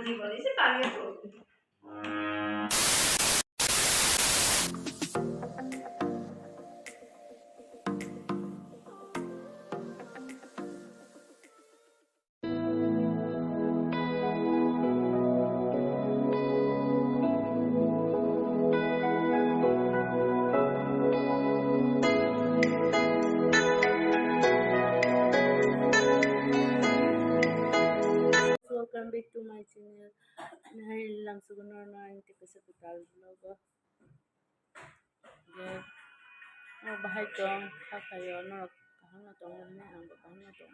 জীবনে সে পালিয়ে তো welcome back to my channel. Nahil lang siguro na hindi ko sa total vlog. Bahay ko kakayo no kahanga to na ang kahanga to.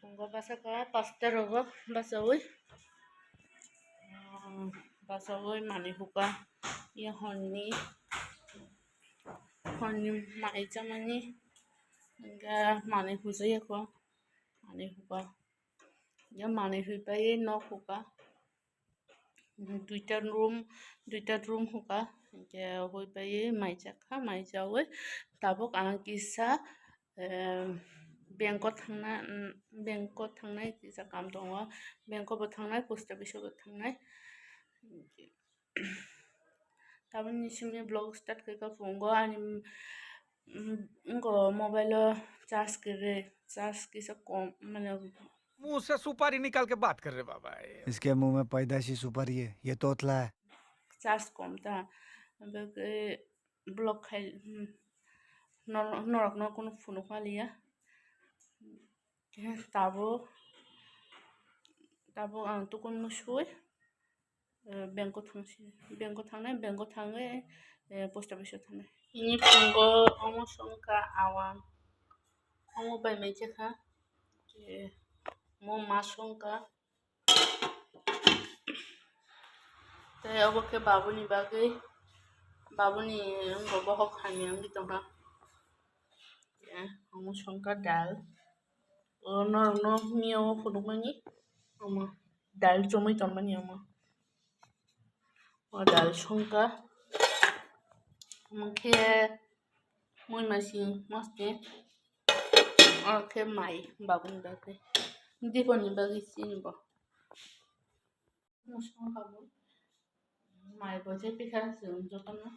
Kung basa ka pastor rogo basawi. Basawi mani huka ya honni mai chamani nga mani huzai ko mani huka ya mani hui pai no huka দুইটা room হুকা হই পাই মাইজাখা মাইজাওই তাবক आं किसा बेंकआव थांनाय किसा काम दङ बेंकआवबो थांनाय पोस्ट अफिसावबो थांनाय ताबो निसिमनि ब्लॉग स्टार्ट करके फुंगो आणि मोबाइल चार्ज किसा कम माने मुंह से सुपारी निकाल के बात कर रहे बाबा। इसके मुंह में पैदाशी सुपारी है, ये तोतला है। चार्ज कम था ब्लॉग खाई नरक न कोनो फुनु खालिया ताबो आं तो कोन मुसुय बेंकआव थांनाय पोस्ट अफिसाव थांनाय इनि फुंगो अमो संका आवां अमो बाय मेजेखा मो मासंका ते अबके बाबुनि बागै बाबुनि बहक खानियां गितंहा अमो संका दाल no miyo fudumani ama dal jomai tambani ama dal sonka mungke moi masih maste oke mai babun bagi di poni bagi sini ba sonka mo mai boje pikha jotana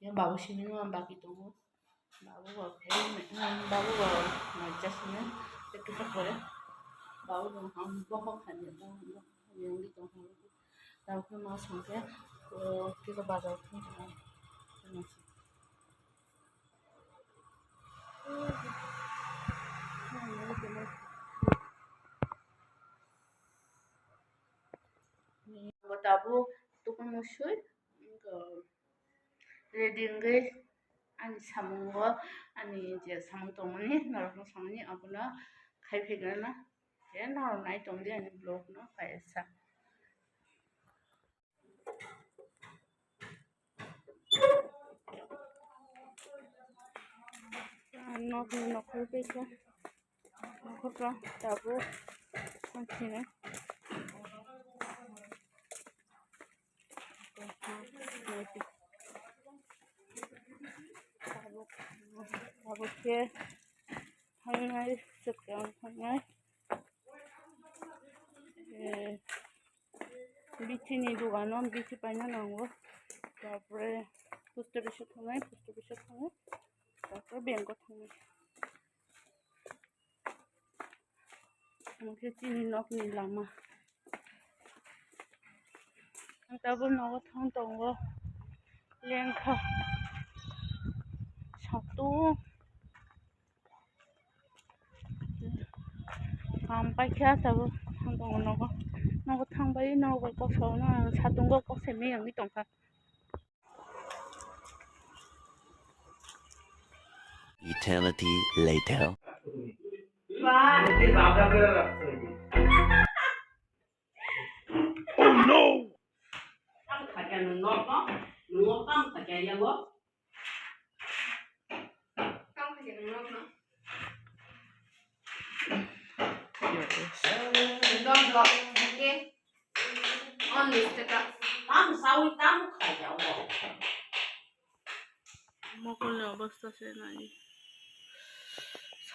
ya babu sini no bagi to babu ba mai jasne একটু করে বাবু বহ খানি নিয়ঙ্গি তখন তারপরে মাছ সঙ্গে কিছু বাজার tabu tukun musuy reading ani samungo ani je samung tongmani narokno samani abuna खाइफेगोना नरनाय दंदे आंनि ब्लग न फायसा नखर फैसा नखरफ्रा दाबो सानसेनो दाबोके थांनाय जोबगां थांनाय बिटिनि दखानाव बिटि बायना नांगौ तारपरे पोस्ट अफिसाव थांनाय तारपरे बेंकआव थांनाय ओमफ्राय जोंनि न'नि लामा दाबो न'आव थां दङ लेंखा सातु बायखा दाबो थांदङ न'आव थांबाय न'आव गसौनो सातुंगो गसेमे आंनि दंखा Eternity later. Oh no! Don't block, okay? Only stick up. মকলের অবস্থা সে নাই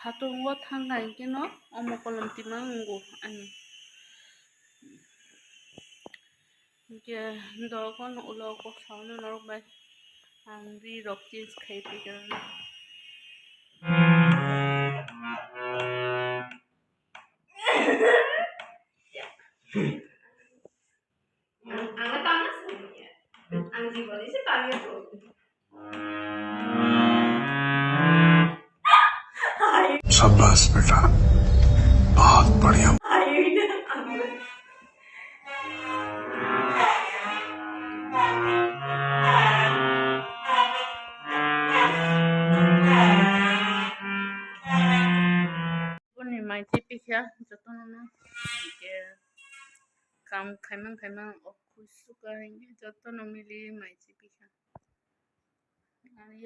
사또가 탄가 있기노 어머 걸음 timango ani 이게 너건 올라오고 사는 너로 말 angry rockets khai Ang tamas niya. Ang জীবনে সে পালিয়ে পড়বে शाबाश बेटा बहुत बढ़िया Ni mai tipi kya jato na ke kam khaimang okusu ka hingi jato no mili mai tipi kya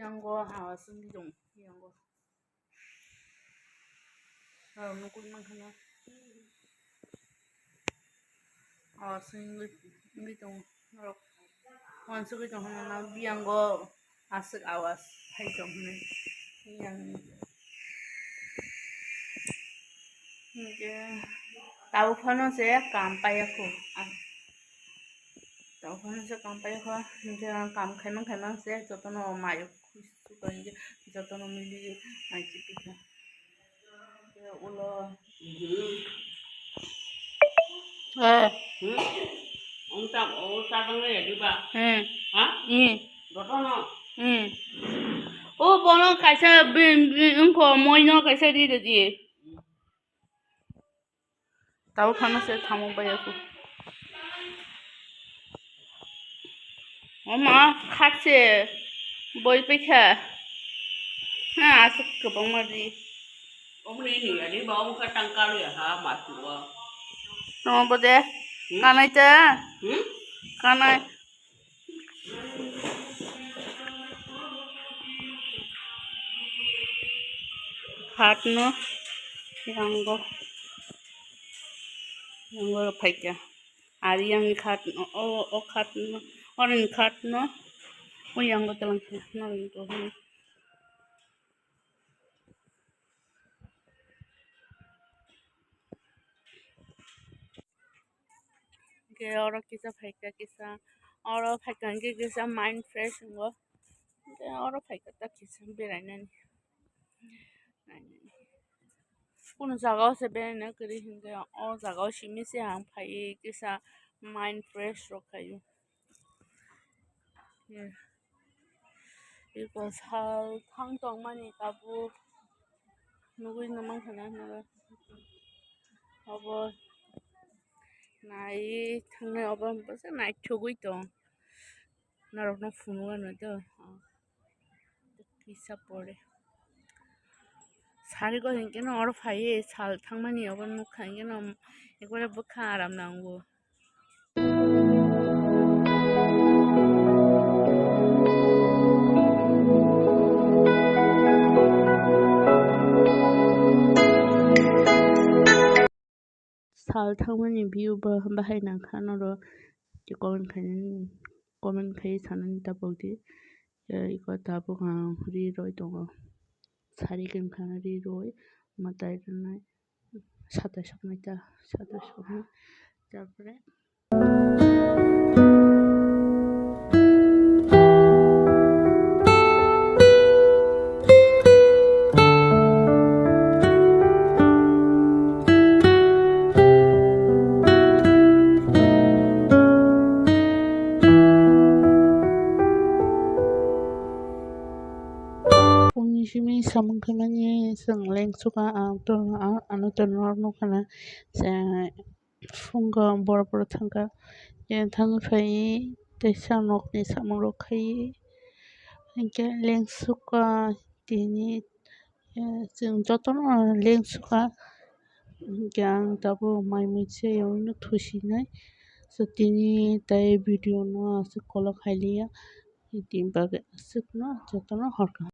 yango hawa sung dong yango nukul mang khana hawa sung ngi dong narok wan su dong na yango asuk awas hai dong ne yang tàu phân nó sẽ cầm bay aku tàu phân nó sẽ cầm bay aku cầm khai mang sẽ cho tao nó mày khu cái gì cho tao nó mili mày chỉ biết cái ulo ông ta đang nghe đi ba hả đó nó ô bọn nó cái sao bên có mồi nó cái sao đi được gì tàu phân nó sẽ tham bay aku 엄마 같이 뭘 뺏어 아직 그방 말이 ông đi nửa đi ba ông có tăng cao rồi hả mà chùa 너 보대 가나 있다 가나 갓노 이런 거 팔게 아리양 갓노 어 갓노 어른 갓노 이런 것들은 나는 또 cái ở kia phải cái kia ở phải cái kia mind fresh ngó cái ở phải cái ta kia bị lại nên cũng 자가 sẽ bên nó cái hình cái ở 자가 심이 sẽ hàng phải cái mind fresh rồi cái 이거 살 탕동만이 가부 누구 있는 만 하나 나가 어버 나이ทั้ง어버 벌써 나이 초고 있던 나로 너 부누가 너도 기사 버래 살이거 생기는 어로 파이 살 탕만이 어버 누카 이게는 이거를 뭐카 아람 나오고 살 탕만이 비우버 한 바하이 난카노로 comment khai sanan ta bogdi iko tabu ga ri roi dong sari kem khana ri roi matai na sata shoknaita sata shokna তারপরে Pungishimi samangkamani sang lengsuka anutanarno kana sa funga bora thanga yan thang phai tesa nokni samangro khai ke lengsuka tini जों जतन लेंसुका ज्ञान तब माइ मोनसे यावनो थुसिनाय सतिनि ताय video न कल खाइलिया इतिम बागे सुकना जतन हरका